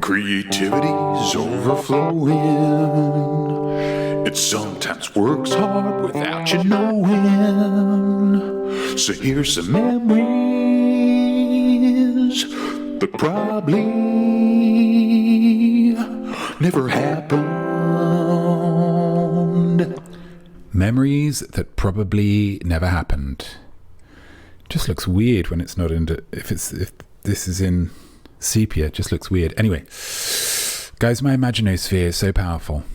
Creativity's overflowing. It sometimes works hard without you knowing. So here's some memories that probably never happened. Memories that probably never happened. Just looks weird when it's not in. If this is in sepia, it just looks weird. Anyway, guys, my Imaginosphere is so powerful.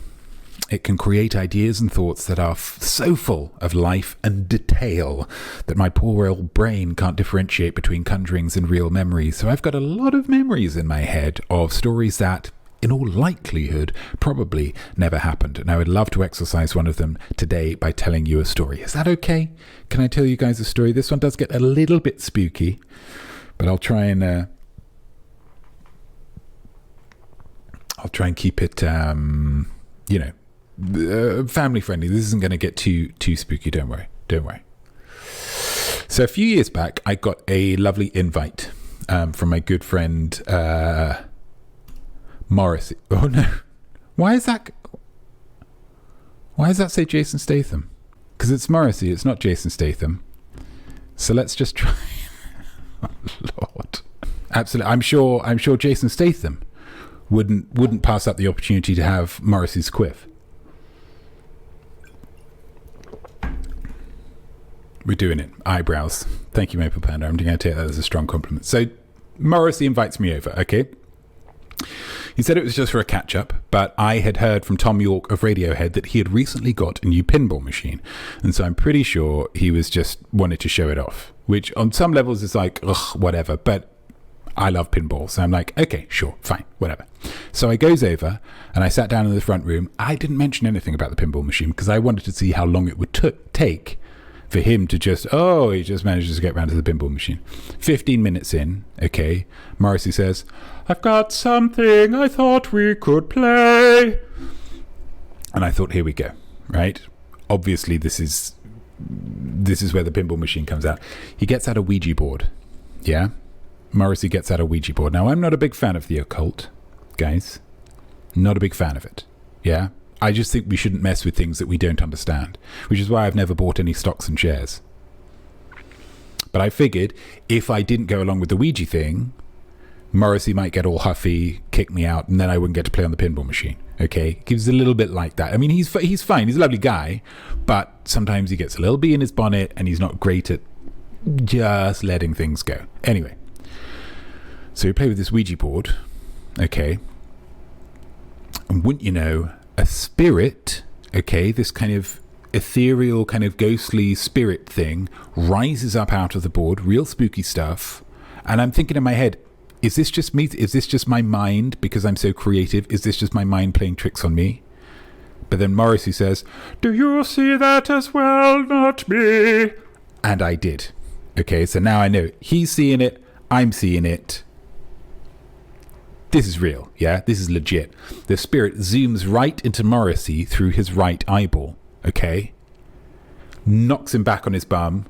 It can create ideas and thoughts that are so full of life and detail that my poor old brain can't differentiate between conjurings and real memories. So I've got a lot of memories in my head of stories that, in all likelihood, probably never happened. And I would love to exercise one of them today by telling you a story. Is that okay? Can I tell you guys a story? This one does get a little bit spooky, but I'll try and keep it, family friendly. This isn't going to get too spooky. Don't worry. So a few years back, I got a lovely invite from my good friend Morrissey. Oh no! Why is that say Jason Statham? Because it's Morrissey. It's not Jason Statham. So let's just try. Oh, Lord, absolutely. I'm sure Jason Statham wouldn't pass up the opportunity to have Morrissey's quiff. We're doing it. Eyebrows. Thank you, Maple Panda. I'm going to take that as a strong compliment. So Morrissey invites me over, okay? He said it was just for a catch-up, but I had heard from Tom York of Radiohead that he had recently got a new pinball machine. And so I'm pretty sure he was just wanted to show it off, which on some levels is like, ugh, whatever. But I love pinball, so I'm like, okay, sure, fine, whatever. So I goes over and I sat down in the front room. I didn't mention anything about the pinball machine because I wanted to see how long it would take for him to he just manages to get around to the pinball machine. 15 minutes in, okay, Morrissey says, I've got something I thought we could play. And I thought, here we go, right? Obviously, this is where the pinball machine comes out. He gets out a Ouija board, yeah? Morrissey gets out a Ouija board. Now, I'm not a big fan of the occult, guys. Not a big fan of it, yeah? I just think we shouldn't mess with things that we don't understand, which is why I've never bought any stocks and shares. But I figured if I didn't go along with the Ouija thing, Morrissey might get all huffy, kick me out, and then I wouldn't get to play on the pinball machine. Okay? Gives a little bit like that. I mean, he's fine. He's a lovely guy, but sometimes he gets a little bee in his bonnet and he's not great at just letting things go. Anyway, so we play with this Ouija board. Okay. And wouldn't you know, a spirit, okay, this kind of ethereal, kind of ghostly spirit thing rises up out of the board, real spooky stuff. And I'm thinking in my head, is this just me? Is this just my mind because I'm so creative? Is this just my mind playing tricks on me? But then Morrissey says, do you see that as well, not me? And I did. Okay, so now I know he's seeing it, I'm seeing it. This is real, yeah? This is legit. The spirit zooms right into Morrissey through his right eyeball, okay? Knocks him back on his bum.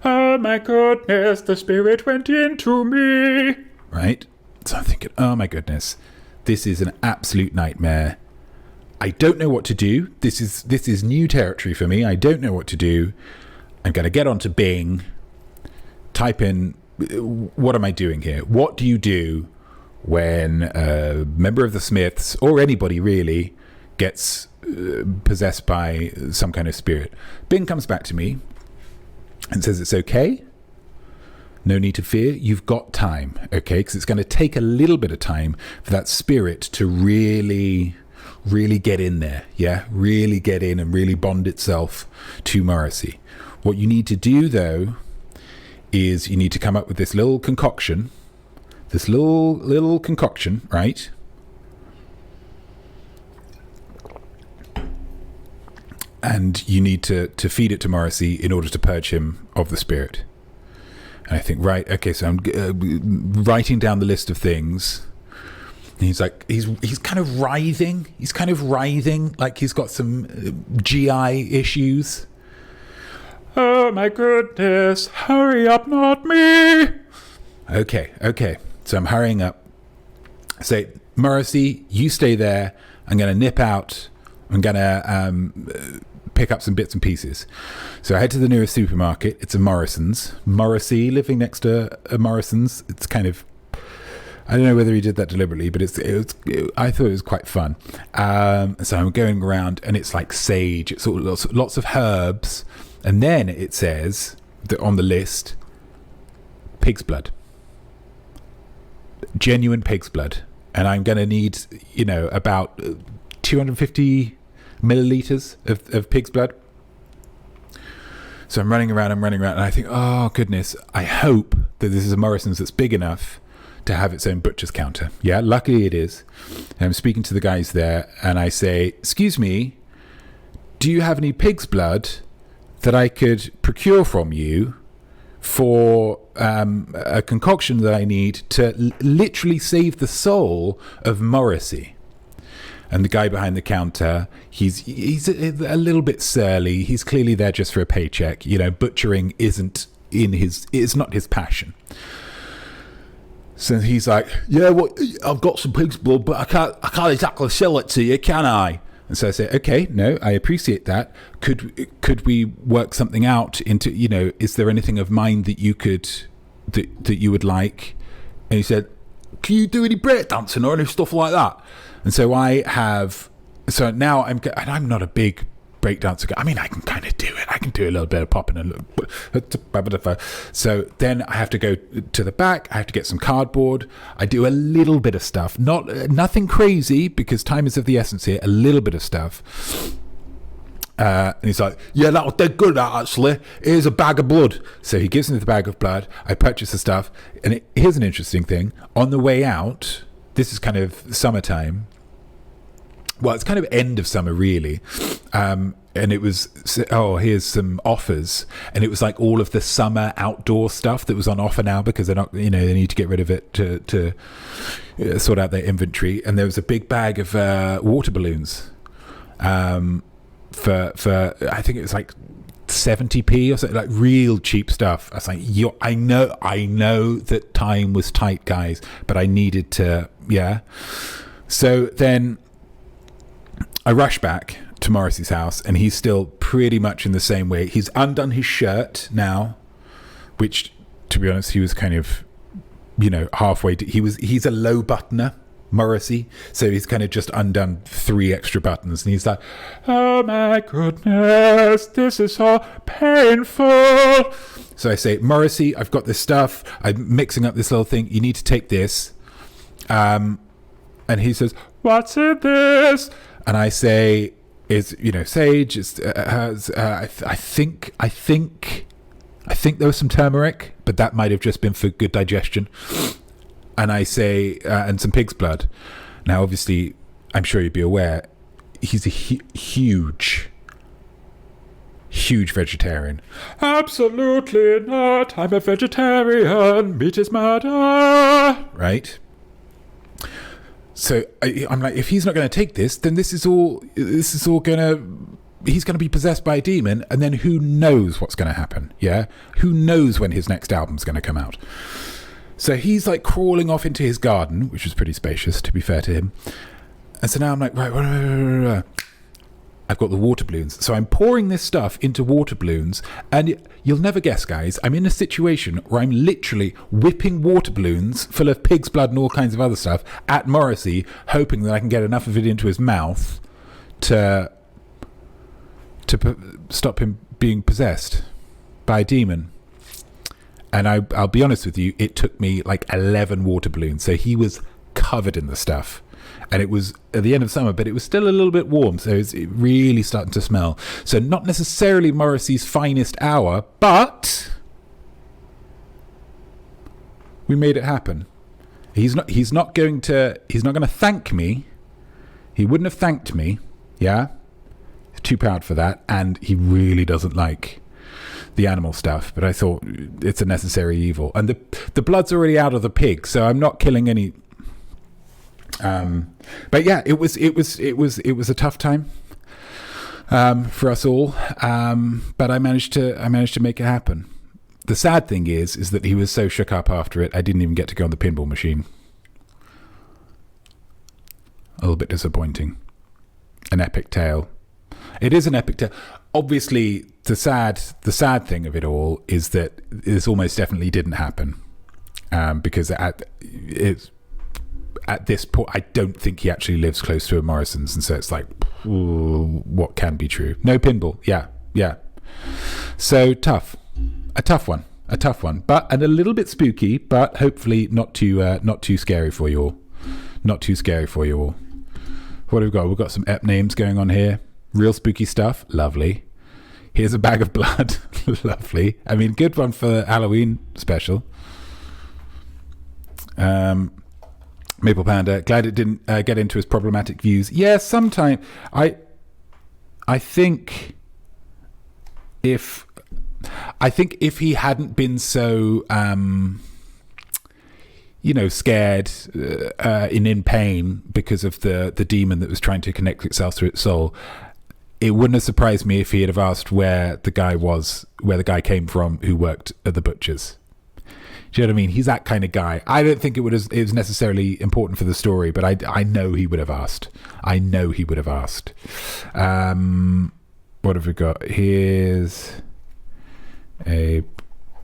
Oh my goodness, the spirit went into me. Right? So I'm thinking, oh my goodness, this is an absolute nightmare. I don't know what to do. This is new territory for me. I don't know what to do. I'm going to get onto Bing, type in, what am I doing here? What do you do when a member of the Smiths, or anybody really, gets possessed by some kind of spirit? Bing comes back to me and says it's okay. No need to fear. You've got time, okay? Because it's going to take a little bit of time for that spirit to really get in there, yeah? Really get in and really bond itself to Morrissey. What you need to do, though, is you need to come up with this little concoction, right? And you need to feed it to Morrissey in order to purge him of the spirit. And I think, right, okay, so I'm writing down the list of things. And he's like, he's kind of writhing. He's kind of writhing like he's got some GI issues. Oh my goodness, hurry up, not me. Okay. So I'm hurrying up. Say, Morrissey, you stay there. I'm going to nip out. I'm going to pick up some bits and pieces. So I head to the nearest supermarket. It's a Morrison's. Morrissey, living next to a Morrison's. It's kind of, I don't know whether he did that deliberately, but I thought it was quite fun. So I'm going around, and it's like sage. It's all lots of herbs. And then it says that on the list, pig's blood. Genuine pig's blood. And I'm going to need, about 250 milliliters of pig's blood. So I'm running around, and I think, oh, goodness, I hope that this is a Morrison's that's big enough to have its own butcher's counter. Yeah, luckily it is. And I'm speaking to the guys there, and I say, excuse me, do you have any pig's blood that I could procure from you for a concoction that I need to literally save the soul of Morrissey? And the guy behind the counter, he's a little bit surly. He's clearly there just for a paycheck. Butchering it's not his passion. So he's like, yeah, well, I've got some pig's blood, but I can't exactly sell it to you, can I? And so I say, okay, no, I appreciate that. Could we work something out into, is there anything of mine that you could, that you would like? And he said, can you do any breakdancing or any stuff like that? And so now I'm not a big breakdancer guy. I mean, I can kind of do it. I can do a little bit of popping and so then I have to go to the back. I have to get some cardboard. I do a little bit of stuff, nothing crazy because time is of the essence here. A little bit of stuff. And he's like, yeah, that was dead good, that, actually. Here's a bag of blood. So he gives me the bag of blood. I purchase the stuff. And here's an interesting thing. On the way out, this is kind of summertime. Well, it's kind of end of summer, really. And it was, here's some offers. And it was like all of the summer outdoor stuff that was on offer now because they're not, they need to get rid of it to sort out their inventory. And there was a big bag of water balloons for I think it was like 70p or something, like real cheap stuff. I was like, I know that time was tight, guys, but I needed to, yeah. So then I rush back to Morrissey's house, and he's still pretty much in the same way. He's undone his shirt now, which, to be honest, he was kind of, halfway. He's a low buttoner, Morrissey, so he's kind of just undone 3 extra buttons, and he's like, oh my goodness, this is so painful. So I say, Morrissey, I've got this stuff. I'm mixing up this little thing. You need to take this. And he says, what's in this? And I say, is sage? I think there was some turmeric, but that might have just been for good digestion. And I say, and some pig's blood. Now, obviously, I'm sure you'd be aware, he's a huge vegetarian. Absolutely not. I'm a vegetarian. Meat is murder. Right? So I'm like, if he's not going to take this, then this is all going to, he's going to be possessed by a demon, and then who knows what's going to happen, yeah? Who knows when his next album's going to come out? So he's like crawling off into his garden, which was pretty spacious, to be fair to him. And so now I'm like, right. I've got the water balloons. So I'm pouring this stuff into water balloons, and you'll never guess, guys, I'm in a situation where I'm literally whipping water balloons full of pig's blood and all kinds of other stuff at Morrissey, hoping that I can get enough of it into his mouth to stop him being possessed by a demon. And I'll be honest with you, it took me like 11 water balloons. So he was covered in the stuff. And it was at the end of summer, but it was still a little bit warm. So it's really starting to smell. So not necessarily Morrissey's finest hour, but we made it happen. He's not going to thank me. He wouldn't have thanked me. Yeah. He's too proud for that. And he really doesn't like the animal stuff, but I thought it's a necessary evil. And the blood's already out of the pig, so I'm not killing any. But yeah, it was a tough time for us all. But I managed to make it happen. The sad thing is that he was so shook up after it, I didn't even get to go on the pinball machine. little bit disappointing. An epic tale. It is an epic tale. Obviously, the sad thing of it all is that this almost definitely didn't happen, because at this point, I don't think he actually lives close to a Morrison's, and so it's like, what can be true? No Pinball. Yeah. So a tough one, but and a little bit spooky, but hopefully not too scary for you all. Not too scary for you all. What have we got? We've got some ep names going on here. Real spooky stuff. Lovely. Here's a bag of blood. Lovely. I mean, good one for the Halloween special. Maple Panda, glad it didn't get into his problematic views. Yeah, sometime. I think if he hadn't been so scared and in pain because of the demon that was trying to connect itself through its soul, it wouldn't have surprised me if he had asked where the guy came from who worked at the butcher's. Do you know what I mean? He's that kind of guy. I don't think it was necessarily important for the story, but I know he would have asked. What have we got? Here's a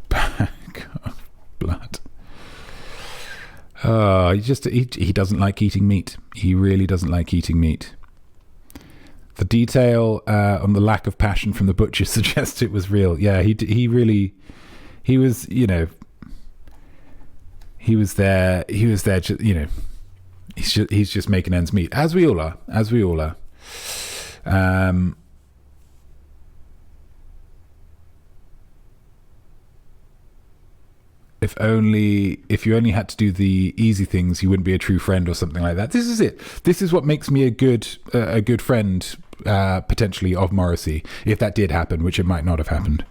bag of blood. Oh, he doesn't like eating meat. He really doesn't like eating meat. The detail on the lack of passion from the butcher suggests it was real. Yeah, he was there. He's just making ends meet, as we all are. If you only had to do the easy things, you wouldn't be a true friend or something like that. This is it. This is what makes me a good friend, potentially, of Morrissey, if that did happen, which it might not have happened.